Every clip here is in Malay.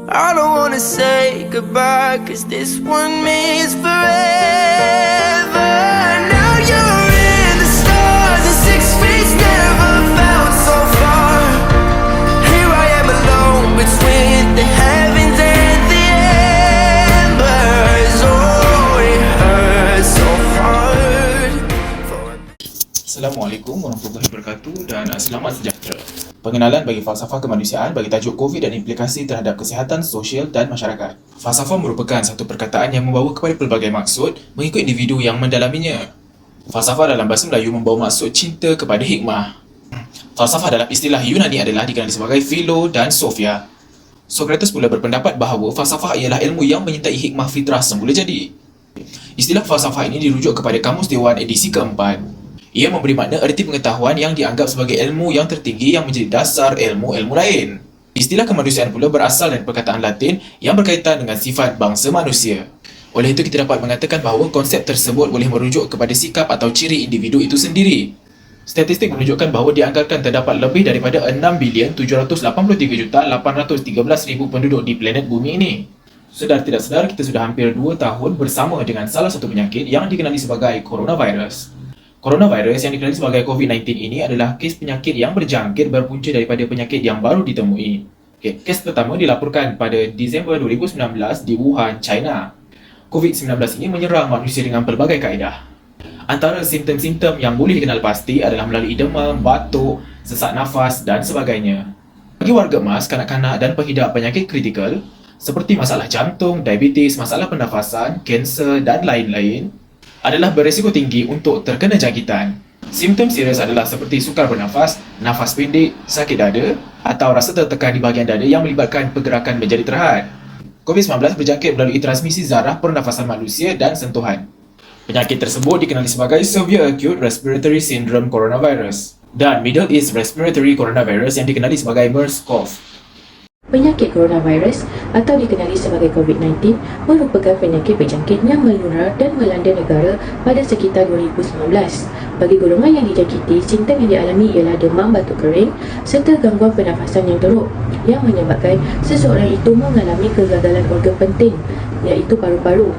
I don't wanna say goodbye, 'cause this one means forever. Now you're in the stars, and 6 feet never felt so far. Here I am alone between the heavens and the embers. Oh, it hurts so hard. Assalamualaikum warahmatullahi wabarakatuh dan selamat sejahtera. Pengenalan bagi falsafah kemanusiaan bagi tajuk COVID dan implikasi terhadap kesihatan sosial dan masyarakat. Falsafah merupakan satu perkataan yang membawa kepada pelbagai maksud mengikut individu yang mendalaminya. Falsafah dalam bahasa Melayu membawa maksud cinta kepada hikmah. Falsafah dalam istilah Yunani adalah dikenali sebagai philo dan sophia. Sokrates pula berpendapat bahawa falsafah ialah ilmu yang menyertai hikmah fitrah semula jadi. Istilah falsafah ini dirujuk kepada Kamus Dewan edisi keempat. Ia memberi makna erti pengetahuan yang dianggap sebagai ilmu yang tertinggi yang menjadi dasar ilmu-ilmu lain. Istilah kemanusiaan pula berasal dari perkataan Latin yang berkaitan dengan sifat bangsa manusia. Oleh itu kita dapat mengatakan bahawa konsep tersebut boleh merujuk kepada sikap atau ciri individu itu sendiri. Statistik menunjukkan bahawa dianggarkan terdapat lebih daripada 6,783,813,000 penduduk di planet bumi ini. Sedar tidak sedar kita sudah hampir 2 tahun bersama dengan salah satu penyakit yang dikenali sebagai coronavirus. Coronavirus yang dikenali sebagai COVID-19 ini adalah kes penyakit yang berjangkit berpunca daripada penyakit yang baru ditemui. Kes pertama dilaporkan pada Disember 2019 di Wuhan, China. COVID-19 ini menyerang manusia dengan pelbagai kaedah. Antara simptom-simptom yang boleh dikenal pasti adalah melalui demam, batuk, sesak nafas dan sebagainya. Bagi warga emas, kanak-kanak dan pengidap penyakit kritikal seperti masalah jantung, diabetes, masalah pernafasan, kanser dan lain-lain adalah berisiko tinggi untuk terkena jangkitan. Simptom serius adalah seperti sukar bernafas, nafas pendek, sakit dada atau rasa tertekan di bahagian dada yang melibatkan pergerakan menjadi terhad. COVID-19 berjangkit melalui transmisi zarah pernafasan manusia dan sentuhan. Penyakit tersebut dikenali sebagai Severe Acute Respiratory Syndrome Coronavirus dan Middle East Respiratory Coronavirus yang dikenali sebagai MERS-CoV. Penyakit coronavirus atau dikenali sebagai COVID-19 merupakan penyakit berjangkit yang menular dan melanda negara pada sekitar 2019. Bagi golongan yang dijangkiti, simptom yang dialami ialah demam, batuk kering serta gangguan pernafasan yang teruk yang menyebabkan seseorang itu mengalami kegagalan organ penting iaitu paru-paru.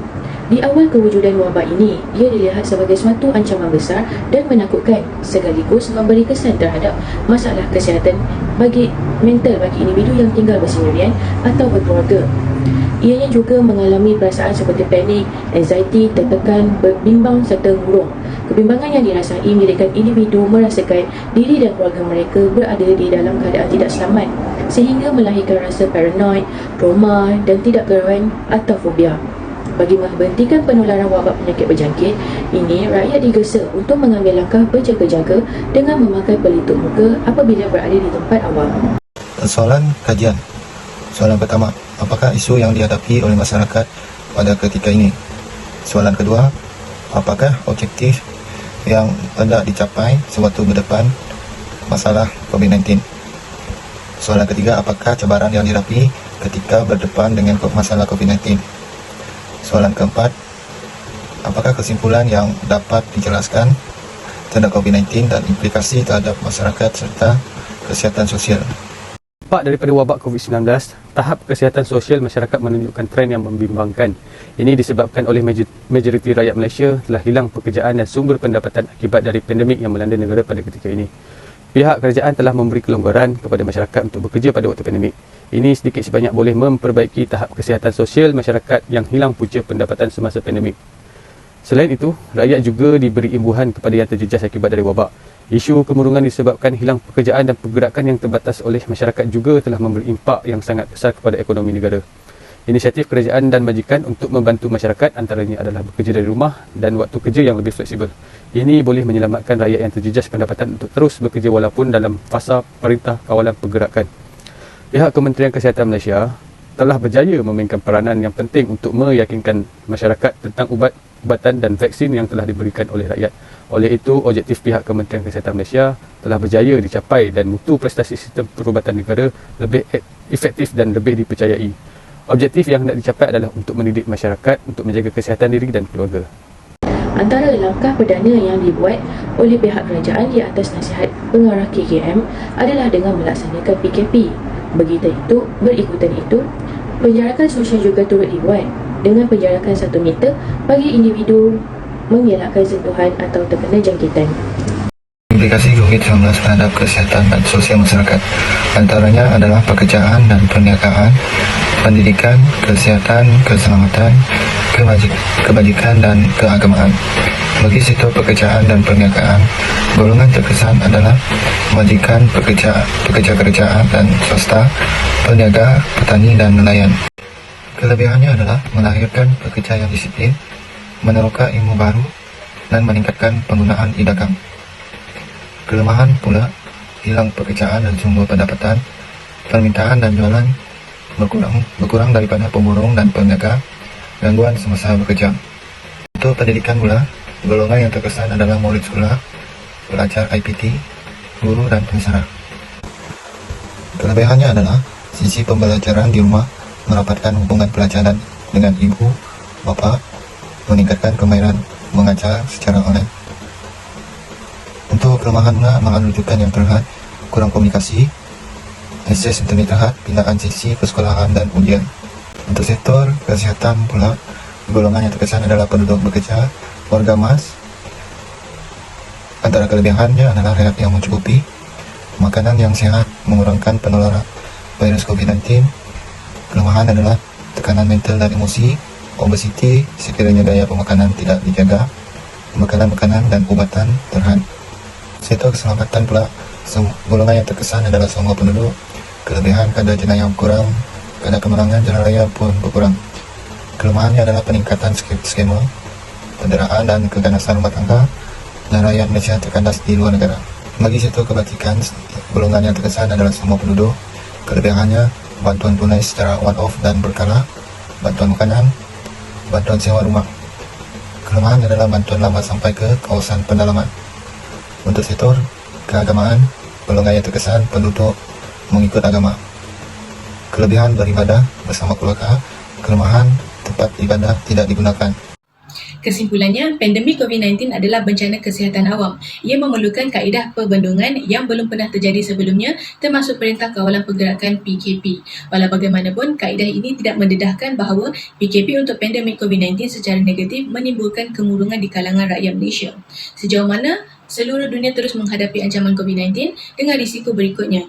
Di awal kewujudan wabak ini, ia dilihat sebagai suatu ancaman besar dan menakutkan sekaligus memberi kesan terhadap masalah kesihatan bagi mental bagi individu yang tinggal bersendirian atau berkeluarga. Ianya juga mengalami perasaan seperti panik, anxiety, tertekan, bimbang serta murung. Kebimbangan yang dirasai menyebabkan individu merasakan diri dan keluarga mereka berada di dalam keadaan tidak selamat sehingga melahirkan rasa paranoid, trauma dan tidak keruan atau fobia. Bagi menghentikan penularan wabak penyakit berjangkit ini, rakyat digesa untuk mengambil langkah berjaga-jaga dengan memakai pelitup muka apabila berada di tempat awam. Soalan kajian. Soalan pertama, apakah isu yang dihadapi oleh masyarakat pada ketika ini? Soalan kedua, apakah objektif yang hendak dicapai sewaktu berdepan masalah COVID-19? Soalan ketiga, apakah cabaran yang dihadapi ketika berdepan dengan masalah COVID-19? Soalan keempat, apakah kesimpulan yang dapat dijelaskan terhadap COVID-19 dan implikasi terhadap masyarakat serta kesihatan sosial? Dampak daripada wabak COVID-19, tahap kesihatan sosial masyarakat menunjukkan tren yang membimbangkan. Ini disebabkan oleh majoriti rakyat Malaysia telah hilang pekerjaan dan sumber pendapatan akibat dari pandemik yang melanda negara pada ketika ini. Pihak kerajaan telah memberi kelonggaran kepada masyarakat untuk bekerja pada waktu pandemik. Ini sedikit sebanyak boleh memperbaiki tahap kesihatan sosial masyarakat yang hilang punca pendapatan semasa pandemik. Selain itu, rakyat juga diberi imbuhan kepada yang terjejas akibat dari wabak. Isu kemurungan disebabkan hilang pekerjaan dan pergerakan yang terbatas oleh masyarakat juga telah memberi impak yang sangat besar kepada ekonomi negara. Inisiatif kerajaan dan majikan untuk membantu masyarakat antaranya adalah bekerja dari rumah dan waktu kerja yang lebih fleksibel. Ini boleh menyelamatkan rakyat yang terjejas pendapatan untuk terus bekerja walaupun dalam fasa perintah kawalan pergerakan. Pihak Kementerian Kesihatan Malaysia telah berjaya memainkan peranan yang penting untuk meyakinkan masyarakat tentang ubatan dan vaksin yang telah diberikan oleh rakyat. Oleh itu, objektif pihak Kementerian Kesihatan Malaysia telah berjaya dicapai dan mutu prestasi sistem perubatan negara lebih efektif dan lebih dipercayai. Objektif yang hendak dicapai adalah untuk mendidik masyarakat untuk menjaga kesihatan diri dan keluarga. Antara langkah perdana yang dibuat oleh pihak kerajaan di atas nasihat pengarah KKM adalah dengan melaksanakan PKP. Berikutan itu, Penjarakan sosial juga turut dibuat dengan penjarakan 1 meter bagi individu mengelakkan sentuhan atau terkena jangkitan. Implikasi COVID-19 terhadap kesihatan dan sosial masyarakat antaranya adalah pekerjaan dan perniagaan, pendidikan, kesihatan, keselamatan, kebajikan dan keagamaan. Bagi sektor pekerjaan dan perniagaan, golongan terkesan adalah majikan, pekerja kerajaan dan swasta, peniaga, petani dan nelayan. Kelebihannya adalah melahirkan pekerja yang disiplin, meneroka ilmu baru, dan meningkatkan penggunaan e-dagang. Kelemahan pula, hilang pekerjaan dan sumber pendapatan, permintaan dan jualan berkurang daripada pemborong dan peniaga, gangguan semasa bekerja. Untuk pendidikan pula, golongan yang terkesan adalah murid sekolah, pelajar IPT, guru dan pensyarah. Kelebihannya adalah sisi pembelajaran di rumah, merapatkan hubungan pelajaran dengan ibu, bapa, meningkatkan kemahiran mengajar secara online. Untuk kelemahan pula, makan rujukan yang terhad, kurang komunikasi, akses internet terhad, binaan sisi persekolahan dan ujian. Untuk sektor kesihatan pula, golongan yang terkesan adalah penduduk bekerja, warga emas. Antara kelebihannya adalah rehat yang mencukupi, makanan yang sehat mengurangkan penularan virus COVID-19. Kelemahan adalah tekanan mental dan emosi, obesiti sekiranya daya pemakanan tidak dijaga, makanan dan ubatan terhad. Sektor keselamatan pula, golongan yang terkesan adalah semua penduduk. Kelebihan kadar jenayah kurang, kadar kemenangan jalan raya pun berkurang. Kelemahannya adalah peningkatan skema penderaan dan keganasan rumah tangga, dan rakyat Malaysia terkandas di luar negara. Bagi sektor kebajikan, golongan yang terkesan adalah semua penduduk. Kelebihannya bantuan tunai secara one-off dan berkala, bantuan makanan, bantuan sewa rumah. Kelemahan adalah bantuan lama sampai ke kawasan pendalaman. Untuk sektor keagamaan, golongan yang terkesan penduduk mengikut agama. Kelebihan beribadah bersama keluarga, kelemahan tempat ibadah tidak digunakan. Kesimpulannya, pandemik COVID-19 adalah bencana kesihatan awam. Ia memerlukan kaedah perbendungan yang belum pernah terjadi sebelumnya, termasuk Perintah Kawalan Pergerakan PKP. Walau bagaimanapun, kaedah ini tidak mendedahkan bahawa PKP untuk pandemik COVID-19 secara negatif menimbulkan kemurungan di kalangan rakyat Malaysia. Sejauh mana seluruh dunia terus menghadapi ancaman COVID-19 dengan risiko berikutnya.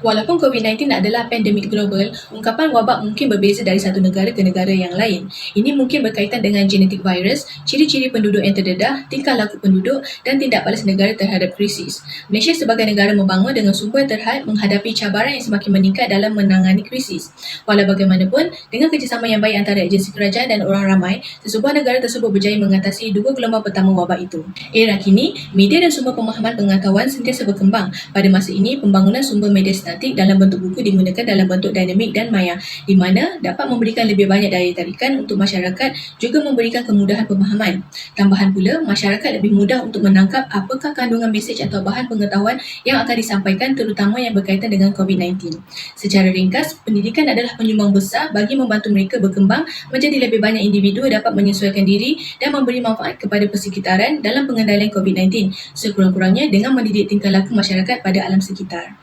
Walaupun COVID-19 adalah pandemik global, ungkapan wabak mungkin berbeza dari satu negara ke negara yang lain. Ini mungkin berkaitan dengan genetik virus, ciri-ciri penduduk yang terdedah, tingkah laku penduduk dan tindak balas negara terhadap krisis. Malaysia sebagai negara membangun dengan sumber terhad menghadapi cabaran yang semakin meningkat dalam menangani krisis. Walau bagaimanapun, dengan kerjasama yang baik antara agensi kerajaan dan orang ramai, sesebuah negara tersebut berjaya mengatasi 2 gelombang pertama wabak itu. Era kini, media dan sumber pemahaman pengetahuan sentiasa berkembang. Pada masa ini, pembangunan sumber media statik dalam bentuk buku digunakan dalam bentuk dinamik dan maya, di mana dapat memberikan lebih banyak daya tarikan untuk masyarakat, juga memberikan kemudahan pemahaman. Tambahan pula, masyarakat lebih mudah untuk menangkap apakah kandungan mesej atau bahan pengetahuan yang akan disampaikan, terutama yang berkaitan dengan COVID-19. Secara ringkas, pendidikan adalah penyumbang besar bagi membantu mereka berkembang menjadi lebih banyak individu dapat menyesuaikan diri dan memberi manfaat kepada persekitaran dalam pengendalian COVID-19, sekurang-kurangnya dengan mendidik tingkah laku masyarakat pada alam sekitar.